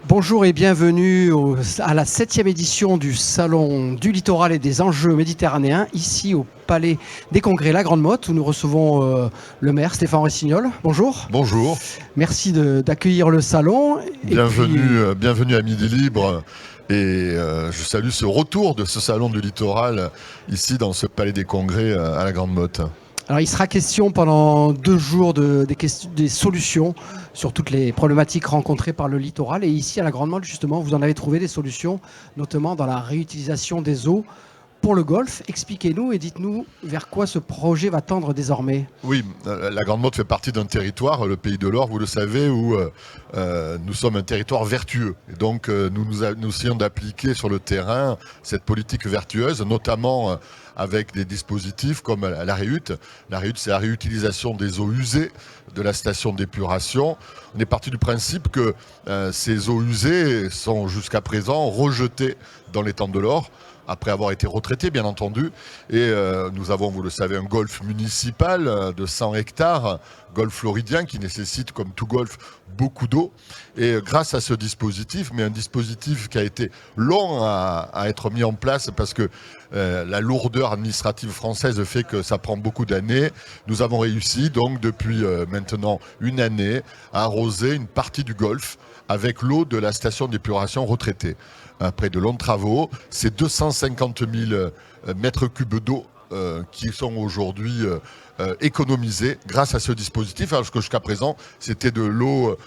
Bonjour et bienvenue à la 7e édition du Salon du Littoral et des Enjeux méditerranéens, ici au Palais des Congrès La Grande Motte, où nous recevons le maire Stéphane Rossignol. Bonjour. Bonjour. Merci d'accueillir le salon. Bienvenue à Midi Libre. Et je salue ce retour de ce Salon du Littoral ici dans ce Palais des Congrès à La Grande Motte. Alors, il sera question pendant 2 jours des solutions sur toutes les problématiques rencontrées par le littoral. Et ici, à la Grande Motte, justement, vous en avez trouvé des solutions, notamment dans la réutilisation des eaux pour le golfe. Expliquez-nous et dites-nous vers quoi ce projet va tendre désormais. Oui, la Grande Motte fait partie d'un territoire, le Pays de l'Or, vous le savez, où nous sommes un territoire vertueux. Et donc, nous essayons d'appliquer sur le terrain cette politique vertueuse, notamment avec des dispositifs comme la REUT. La REUT, c'est la réutilisation des eaux usées de la station d'épuration. On est parti du principe que ces eaux usées sont jusqu'à présent rejetées dans l'étang de l'Or, après avoir été retraités, bien entendu. Et nous avons, vous le savez, un golfe municipal de 100 hectares, golfe floridien, qui nécessite, comme tout golfe, beaucoup d'eau. Et grâce à ce dispositif, mais un dispositif qui a été long à être mis en place, parce que la lourdeur administrative française fait que ça prend beaucoup d'années, nous avons réussi, donc, depuis maintenant une année, à arroser une partie du golfe avec l'eau de la station d'épuration retraitée. Après de longs travaux, c'est 250 000 mètres cubes d'eau qui sont aujourd'hui économisés grâce à ce dispositif, alors que jusqu'à présent, c'était de l'eau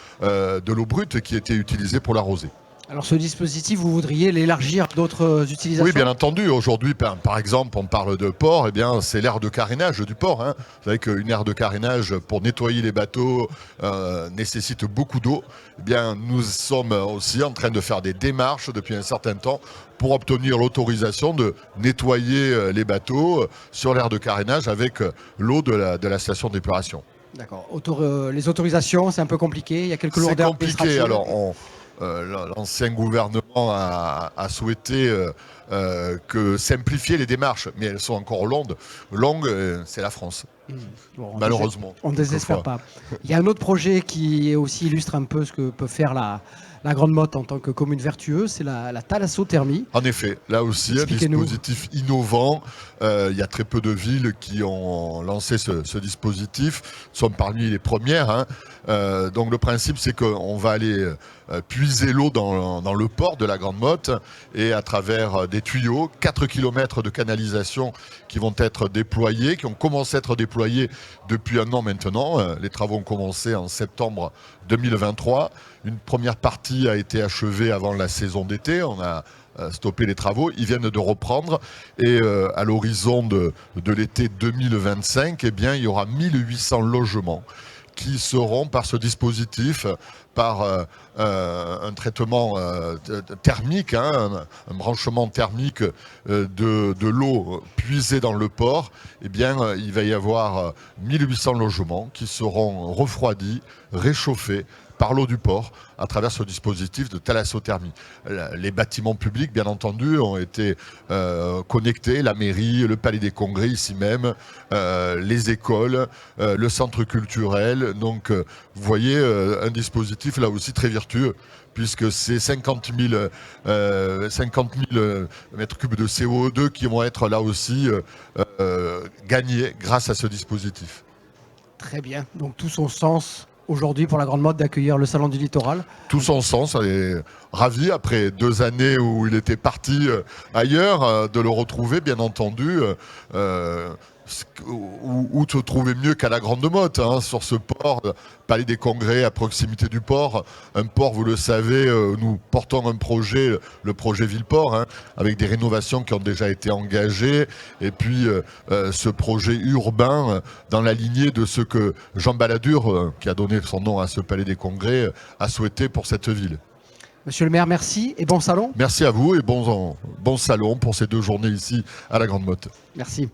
brute qui était utilisée pour l'arroser. Alors ce dispositif, vous voudriez l'élargir à d'autres utilisations ? Oui, bien entendu. Aujourd'hui, par exemple, on parle de port, eh bien, c'est l'aire de carénage du port. Vous savez qu'une aire de carénage, pour nettoyer les bateaux, nécessite beaucoup d'eau. Eh bien, nous sommes aussi en train de faire des démarches depuis un certain temps pour obtenir l'autorisation de nettoyer les bateaux sur l'aire de carénage avec l'eau de la station d'épuration. D'accord. Les autorisations, c'est un peu compliqué. Il y a quelques lourdeurs administratives. C'est compliqué. Alors, l'ancien gouvernement a souhaité simplifier les démarches, mais elles sont encore longues. C'est la France, malheureusement. On ne désespère pas. Il y a un autre projet qui aussi illustre un peu ce que peut faire la Grande Motte en tant que commune vertueuse, c'est la thalassothermie. En effet, là aussi, un dispositif innovant. Il y a très peu de villes qui ont lancé ce dispositif. Nous sommes parmi les premières. Donc le principe, c'est qu'on va aller puiser l'eau dans le port de la Grande Motte et à travers des tuyaux, 4 km de canalisation qui vont être déployés, qui ont commencé à être déployés depuis un an maintenant. Les travaux ont commencé en septembre 2023. Une première partie a été achevée avant la saison d'été. On a stoppé les travaux. Ils viennent de reprendre. Et à l'horizon de l'été 2025, eh bien, il y aura 1800 logements qui seront, par ce dispositif, par un traitement thermique, un branchement thermique de l'eau puisée dans le port, eh bien, il va y avoir 1800 logements qui seront refroidis, réchauffés par l'eau du port à travers ce dispositif de thalassothermie. Les bâtiments publics, bien entendu, ont été connectés, la mairie, le Palais des Congrès ici même, les écoles, le centre culturel. Donc, vous voyez, un dispositif là aussi très vertueux, puisque c'est 50 000 mètres cubes de CO2 qui vont être là aussi gagnés grâce à ce dispositif. Très bien, donc tout son sens aujourd'hui pour la Grande Motte d'accueillir le Salon du Littoral. Tout son sens, on est ravis après 2 années où il était parti ailleurs, de le retrouver bien entendu. Où se trouver mieux qu'à la Grande Motte, sur ce port, Palais des Congrès, à proximité du port. Un port, vous le savez, nous portons un projet, le projet Villeport, avec des rénovations qui ont déjà été engagées, et puis ce projet urbain dans la lignée de ce que Jean Balladur, qui a donné son nom à ce Palais des Congrès, a souhaité pour cette ville. Monsieur le maire, merci et bon salon. Merci à vous et bon salon pour ces 2 journées ici à la Grande Motte. Merci.